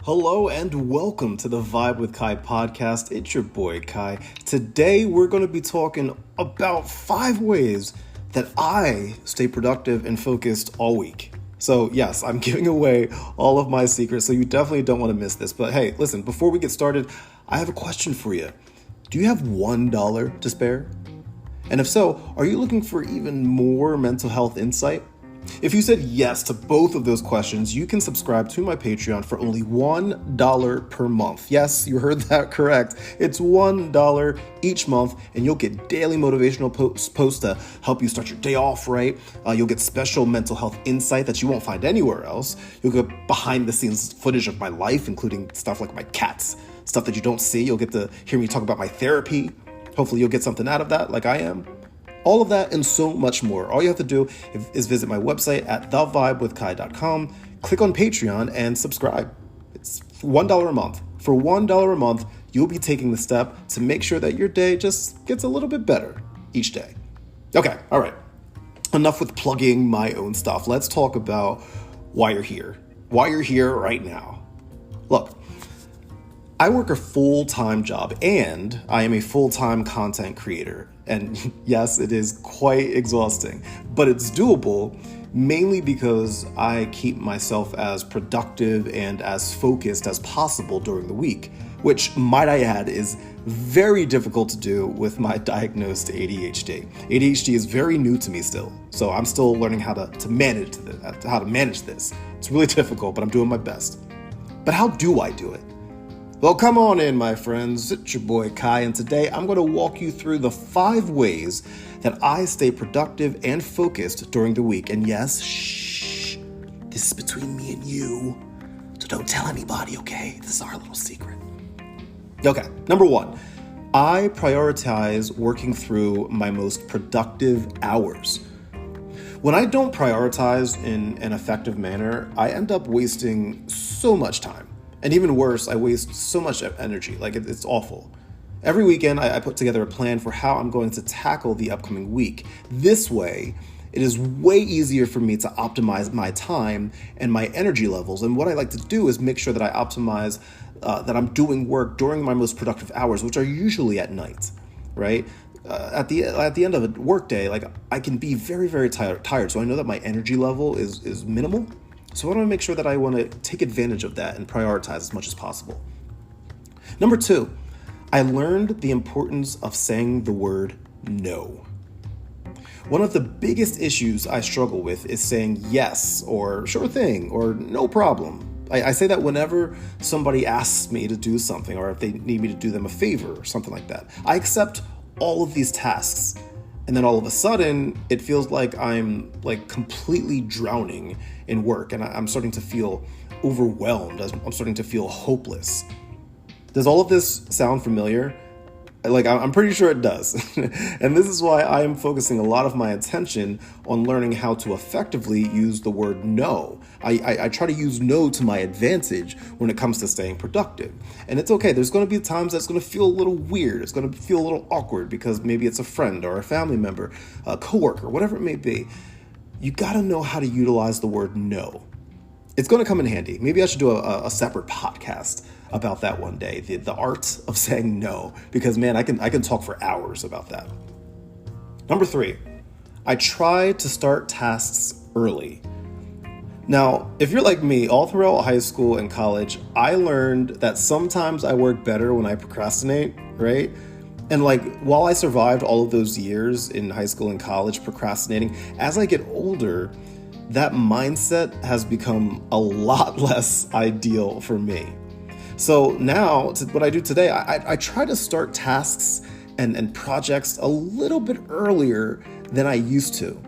Hello and welcome to the Vibe with Kai podcast. It's your boy Kai. Today we're going to be talking about 5 ways that I stay productive and focused all week. So yes, I'm giving away all of my secrets, so you definitely don't want to miss this. But hey, listen, before we get started, I have a question for you. Do you have $1 to spare? And if so, are you looking for even more mental health insight? If you said yes to both of those questions, you can subscribe to my Patreon for only $1 per month. Yes, you heard that correct. It's $1 each month, and you'll get daily motivational posts to help you start your day off right. You'll get special mental health insight that you won't find anywhere else. You'll get behind the scenes footage of my life, including stuff like my cats, stuff that you don't see. You'll get to hear me talk about my therapy. Hopefully you'll get something out of that like I am. All of that and so much more. All you have to do is visit my website at thevibewithkai.com, click on Patreon, and subscribe. It's $1 a month. For $1 a month, you'll be taking the step to make sure that your day just gets a little bit better each day. Okay, all right. Enough with plugging my own stuff. Let's talk about why you're here. Why you're here right now. Look, I work a full-time job and I am a full-time content creator. And yes, it is quite exhausting, but it's doable mainly because I keep myself as productive and as focused as possible during the week, which, might I add, is very difficult to do with my diagnosed ADHD. ADHD is very new to me still, so I'm still learning how to manage this. It's really difficult, but I'm doing my best. But how do I do it? Well, come on in, my friends. It's your boy Kai, and today I'm going to walk you through the 5 ways that I stay productive and focused during the week. And yes, shh, this is between me and you, so don't tell anybody, okay? This is our little secret. Okay, number 1, I prioritize working through my most productive hours. When I don't prioritize in an effective manner, I end up wasting so much time. And even worse, I waste so much energy. Like, it's awful. Every weekend, I put together a plan for how I'm going to tackle the upcoming week. This way, it is way easier for me to optimize my time and my energy levels. And what I like to do is make sure that I optimize, that I'm doing work during my most productive hours, which are usually at night, right? At the end of a workday, like, I can be very, very tired. So I know that my energy level is minimal. So I want to make sure that I want to take advantage of that and prioritize as much as possible. Number 2, I learned the importance of saying the word no. One of the biggest issues I struggle with is saying yes, or sure thing, or no problem. I say that whenever somebody asks me to do something, or if they need me to do them a favor or something like that. I accept all of these tasks. And then all of a sudden, it feels like I'm completely drowning in work, and I'm starting to feel overwhelmed. I'm starting to feel hopeless. Does all of this sound familiar? I'm pretty sure it does. And this is why I am focusing a lot of my attention on learning how to effectively use the word no. I try to use no to my advantage when it comes to staying productive. And it's okay. There's going to be times that's going to feel a little weird. It's going to feel a little awkward because maybe it's a friend or a family member, a coworker, whatever it may be. You got to know how to utilize the word no. It's going to come in handy. Maybe I should do a separate podcast about that one day, the art of saying no, because man, I can talk for hours about that. Number 3, I try to start tasks early. Now, if you're like me, all throughout high school and college, I learned that sometimes I work better when I procrastinate, right? And while I survived all of those years in high school and college procrastinating, as I get older, that mindset has become a lot less ideal for me. So now, what I do today, I try to start tasks and projects a little bit earlier than I used to.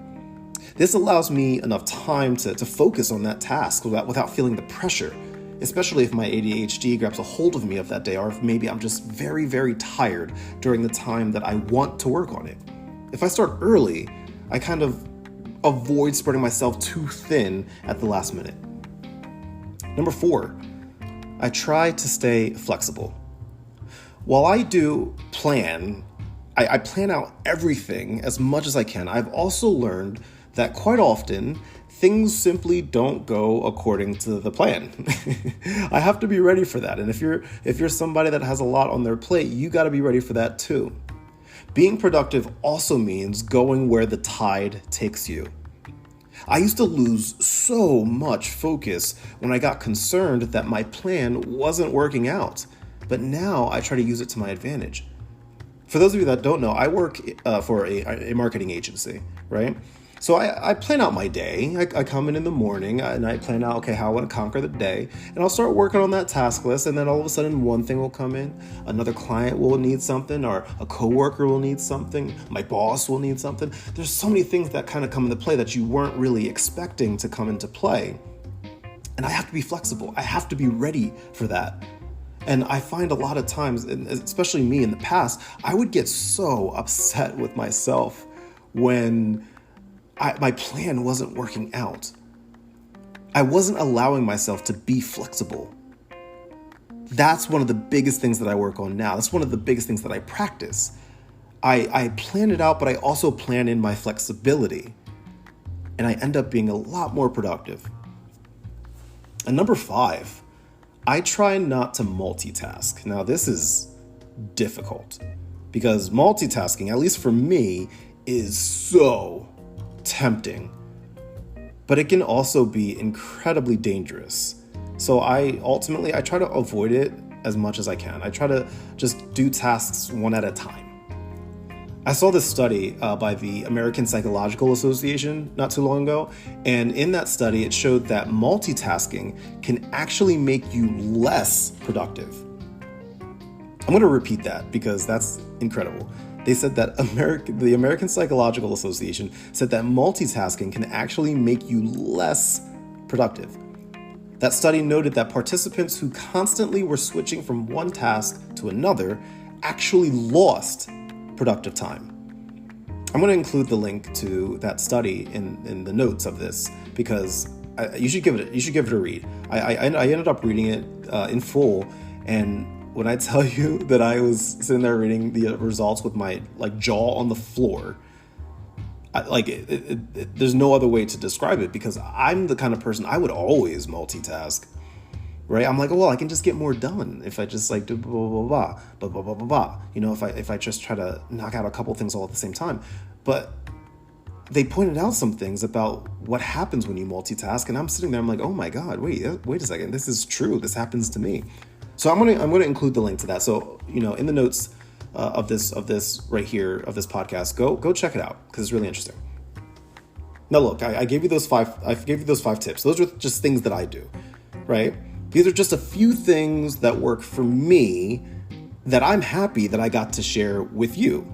This allows me enough time to focus on that task without feeling the pressure, especially if my ADHD grabs a hold of me of that day, or if maybe I'm just very, very tired during the time that I want to work on it. If I start early, I kind of avoid spreading myself too thin at the last minute. Number 4, I try to stay flexible. While I do plan, I plan out everything as much as I can. I've also learned that quite often things simply don't go according to the plan. I have to be ready for that. And if you're somebody that has a lot on their plate, you got to be ready for that too. Being productive also means going where the tide takes you. I used to lose so much focus when I got concerned that my plan wasn't working out, but now I try to use it to my advantage. For those of you that don't know, I work for a marketing agency, right? So I plan out my day. I come in the morning and I plan out, okay, how I want to conquer the day. And I'll start working on that task list. And then all of a sudden, one thing will come in. Another client will need something, or a coworker will need something. My boss will need something. There's so many things that kind of come into play that you weren't really expecting to come into play. And I have to be flexible. I have to be ready for that. And I find a lot of times, especially me in the past, I would get so upset with myself when my plan wasn't working out. I wasn't allowing myself to be flexible. That's one of the biggest things that I work on now. That's one of the biggest things that I practice. I plan it out, but I also plan in my flexibility. And I end up being a lot more productive. And number 5, I try not to multitask. Now, this is difficult because multitasking, at least for me, is so tempting, but it can also be incredibly dangerous. So I try to avoid it as much as I can. I try to just do tasks one at a time. I saw this study by the American Psychological Association not too long ago, and in that study it showed that multitasking can actually make you less productive. I'm going to repeat that because that's incredible. They said that the American Psychological Association said that multitasking can actually make you less productive. That study noted that participants who constantly were switching from one task to another actually lost productive time. I'm going to include the link to that study in the notes of this because you should give it a read. I ended up reading it in full, and when I tell you that I was sitting there reading the results with my jaw on the floor, there's no other way to describe it because I'm the kind of person I would always multitask, right? I'm like, well, I can just get more done if I just do blah blah blah blah blah blah blah blah. You know, if I just try to knock out a couple things all at the same time. But they pointed out some things about what happens when you multitask, and I'm sitting there, I'm like, oh my God, wait a second, this is true. This happens to me. So I'm gonna include the link to that. So in the notes of this right here of this podcast, go check it out because it's really interesting. Now look, I gave you those 5 tips. Those are just things that I do, right? These are just a few things that work for me that I'm happy that I got to share with you.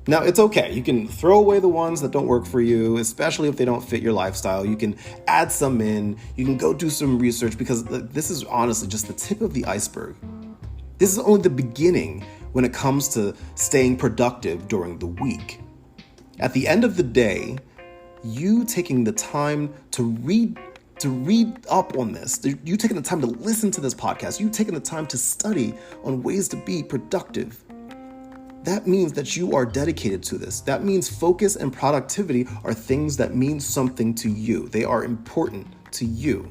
Now, it's okay. You can throw away the ones that don't work for you, especially if they don't fit your lifestyle. You can add some in. You can go do some research because this is honestly just the tip of the iceberg. This is only the beginning when it comes to staying productive during the week. At the end of the day, you taking the time to read up on this, you taking the time to listen to this podcast, you taking the time to study on ways to be productive, that means that you are dedicated to this. That means focus and productivity are things that mean something to you. They are important to you.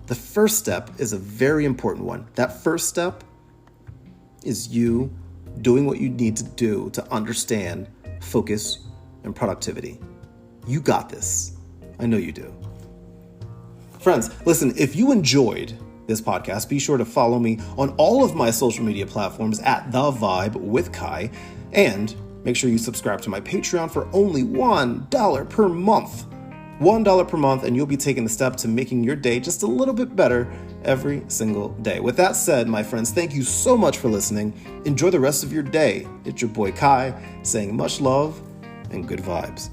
The first step is a very important one. That first step is you doing what you need to do to understand focus and productivity. You got this. I know you do. Friends, listen, if you enjoyed this podcast, be sure to follow me on all of my social media platforms at The Vibe with Kai, and make sure you subscribe to my Patreon for only $1 per month. $1 per month, and you'll be taking the step to making your day just a little bit better every single day. With that said, my friends, thank you so much for listening. Enjoy the rest of your day. It's your boy Kai saying much love and good vibes.